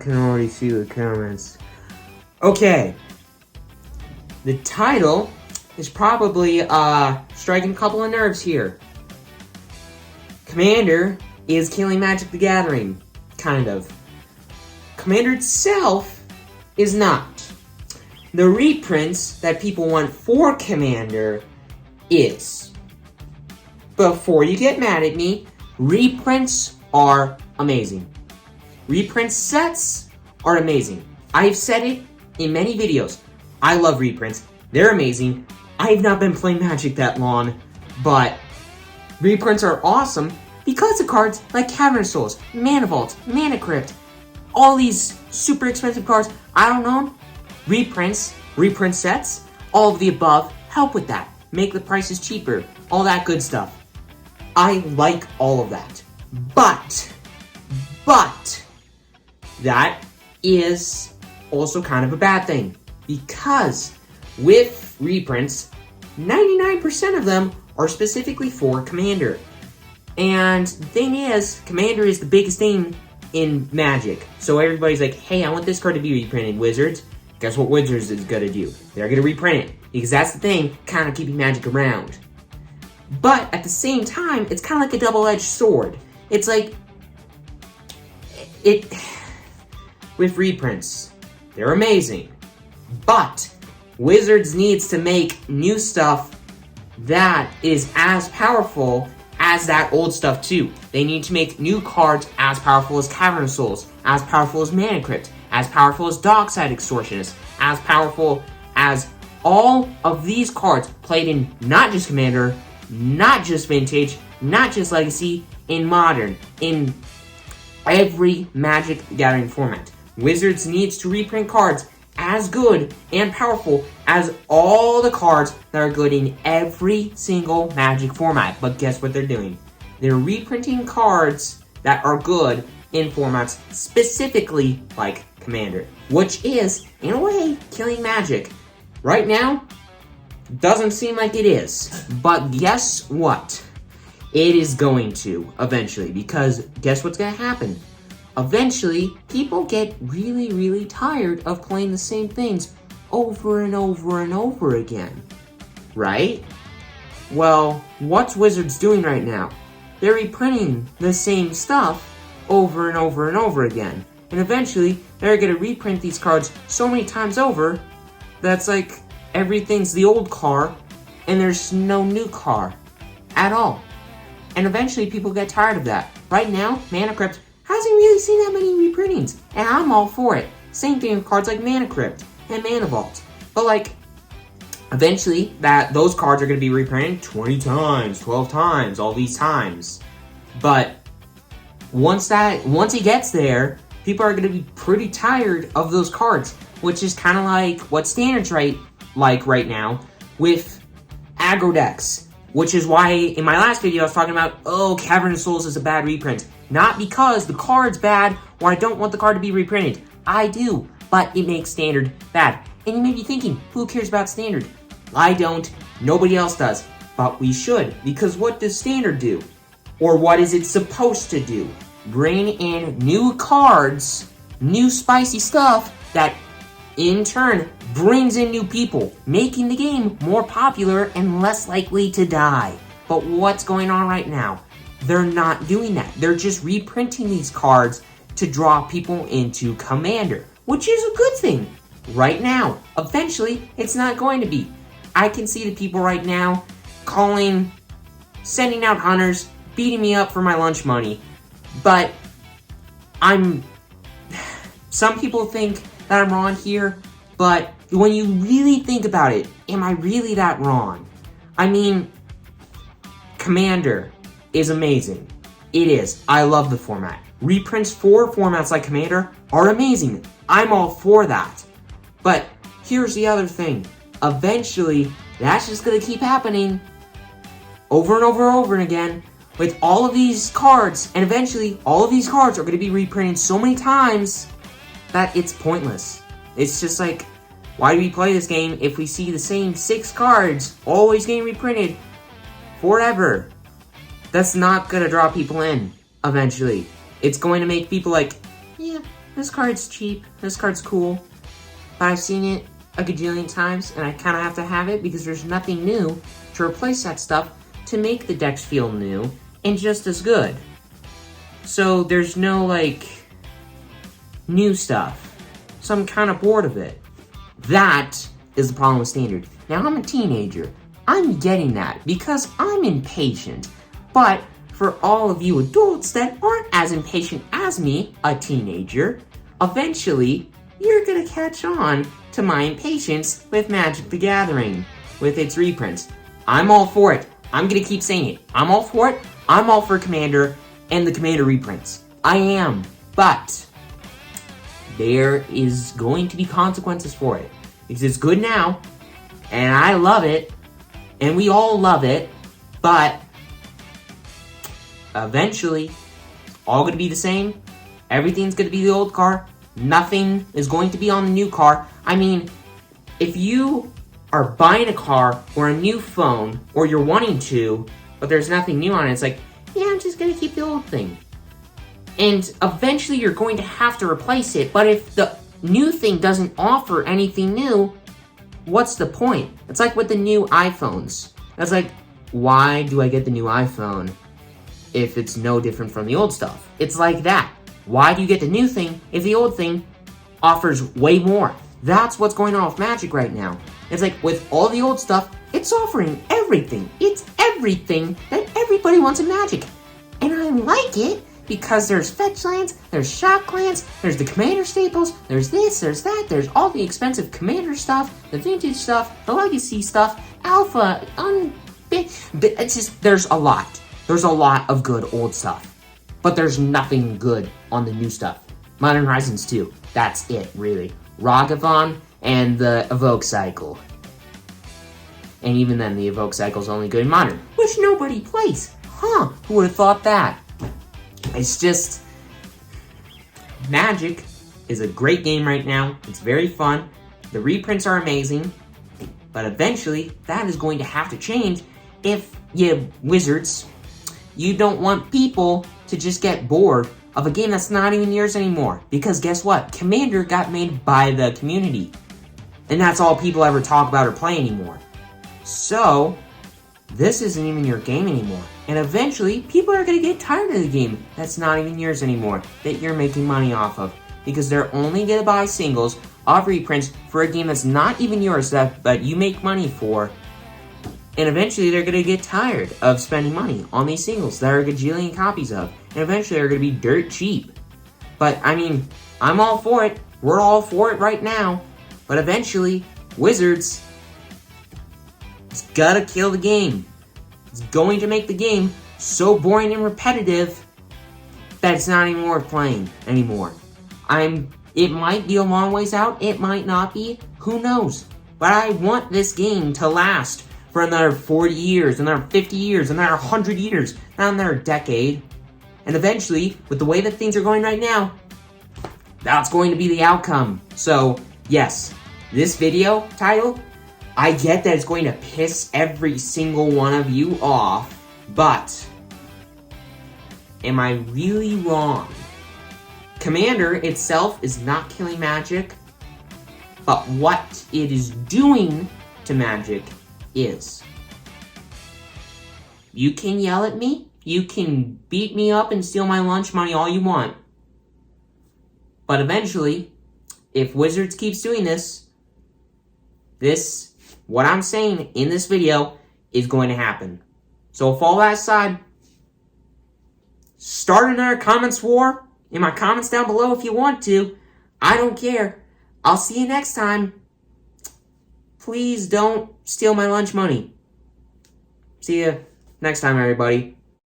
can already see the comments. Okay. The title is probably striking a couple of nerves here. Commander is killing Magic the Gathering. Kind of. Commander itself is not. The reprints that people want for Commander is. Before you get mad at me, reprints are amazing. Reprint sets are amazing. I've said it in many videos. I love reprints. They're amazing. I've not been playing Magic that long, but reprints are awesome because of cards like Cavern Souls, Mana Vault, Mana Crypt, all these super expensive cards I don't own. Reprints, reprint sets, all of the above help with that. Make the prices cheaper, all that good stuff. I like all of that. But, that is also kind of a bad thing. Because with reprints, 99% of them are specifically for Commander. And the thing is, Commander is the biggest thing in Magic. So everybody's like, hey, I want this card to be reprinted, Wizards. Guess what Wizards is gonna do? They're gonna reprint it. Because that's the thing, kind of keeping Magic around. But at the same time, it's kind of like a double-edged sword. It's like, with reprints, they're amazing. But Wizards needs to make new stuff that is as powerful as that old stuff too. They need to make new cards as powerful as Cavern Souls, as powerful as Mana Crypt, as powerful as Dockside Extortionist, as powerful as all of these cards played in not just Commander, not just Vintage, not just Legacy, in Modern, in every Magic the Gathering format. Wizards needs to reprint cards as good and powerful as all the cards that are good in every single Magic format. But guess what they're doing? They're reprinting cards that are good in formats specifically like Commander, which is, in a way, killing Magic. Right now, doesn't seem like it is. But guess what? It is going to, eventually, because guess what's going to happen? Eventually, people get really, really tired of playing the same things over and over and over again. Right? Well, what's Wizards doing right now? They're reprinting the same stuff over and over and over again. And eventually, they're going to reprint these cards so many times over that's like everything's the old car and there's no new car at all. And eventually, people get tired of that. Right now, Mana Crypt hasn't really seen that many reprintings, and I'm all for it. Same thing with cards like Mana Crypt and Mana Vault. But like, eventually, those cards are going to be reprinted 20 times, 12 times, all these times. But once it gets there, people are going to be pretty tired of those cards, which is kind of like what Standard's right now with aggro decks. Which is why in my last video I was talking about, oh, Cavern Souls is a bad reprint. Not because the card's bad or I don't want the card to be reprinted. I do, but it makes Standard bad. And you may be thinking, who cares about Standard? I don't, nobody else does. But we should, because what does Standard do? Or what is it supposed to do? Bring in new cards, new spicy stuff that in turn brings in new people, making the game more popular and less likely to die. But what's going on right now? They're not doing that. They're just reprinting these cards to draw people into Commander, which is a good thing right now. Eventually, it's not going to be. I can see the people right now sending out hunters, beating me up for my lunch money. But some people think that I'm wrong here, but when you really think about it, am I really that wrong? I mean, Commander is amazing. It is. I love the format. Reprints for formats like Commander are amazing. I'm all for that. But here's the other thing. Eventually, that's just going to keep happening over and over and over again with all of these cards. And eventually, all of these cards are going to be reprinted so many times that it's pointless. It's just like, why do we play this game if we see the same 6 cards always getting reprinted forever? That's not gonna draw people in, eventually. It's going to make people like, yeah, this card's cheap, this card's cool, but I've seen it a gajillion times, and I kind of have to have it because there's nothing new to replace that stuff to make the decks feel new and just as good. So there's no, like, new stuff. So I'm kind of bored of it. That is the problem with Standard. Now, I'm a teenager. I'm getting that because I'm impatient. But for all of you adults that aren't as impatient as me, a teenager, eventually you're gonna catch on to my impatience with Magic the Gathering, with its reprints. I'm all for it. I'm gonna keep saying it. I'm all for it. I'm all for Commander and the Commander reprints. I am. But there is going to be consequences for it. Because it's good now, and I love it, and we all love it, but eventually, all going to be the same. Everything's going to be the old car. Nothing is going to be on the new car. I mean, if you are buying a car or a new phone, or you're wanting to, but there's nothing new on it, it's like, yeah, I'm just going to keep the old thing. And eventually you're going to have to replace it, but if the new thing doesn't offer anything new, what's the point? It's like with the new iPhones. It's like, why do I get the new iPhone if it's no different from the old stuff? It's like that. Why do you get the new thing if the old thing offers way more? That's what's going on with Magic right now. It's like, with all the old stuff, it's offering everything. It's everything that everybody wants in Magic. And I like it because there's fetch lands, there's shock lands, there's the Commander staples, there's this, there's that, there's all the expensive Commander stuff, the vintage stuff, the legacy stuff, alpha, it's just, there's a lot. There's a lot of good old stuff. But there's nothing good on the new stuff. Modern Horizons 2, that's it, really. Ragavan and the Evoke Cycle. And even then, the Evoke Cycle's only good in Modern, which nobody plays. Huh, who would have thought that? It's just, Magic is a great game right now. It's very fun. The reprints are amazing. But eventually, that is going to have to change if you Wizards, you don't want people to just get bored of a game that's not even yours anymore. Because guess what? Commander got made by the community. And that's all people ever talk about or play anymore. So, this isn't even your game anymore. And eventually, people are going to get tired of the game that's not even yours anymore, that you're making money off of. Because they're only going to buy singles of reprints for a game that's not even yours, but you make money for. And eventually, they're going to get tired of spending money on these singles that are a gajillion copies of. And eventually, they're going to be dirt cheap. But, I mean, I'm all for it. We're all for it right now. But eventually, Wizards, it's got to kill the game. It's going to make the game so boring and repetitive that it's not even worth playing anymore. It might be a long ways out, it might not be, who knows? But I want this game to last for another 40 years, another 50 years, another 100 years, not another decade. And eventually, with the way that things are going right now, that's going to be the outcome. So, yes, this video title, I get that it's going to piss every single one of you off, but am I really wrong? Commander itself is not killing Magic, but what it is doing to Magic is. You can yell at me, you can beat me up and steal my lunch money all you want, but eventually, if Wizards keeps doing this, what I'm saying in this video is going to happen. So if all that aside, start another comments war in my comments down below if you want to. I don't care. I'll see you next time. Please don't steal my lunch money. See you next time, everybody.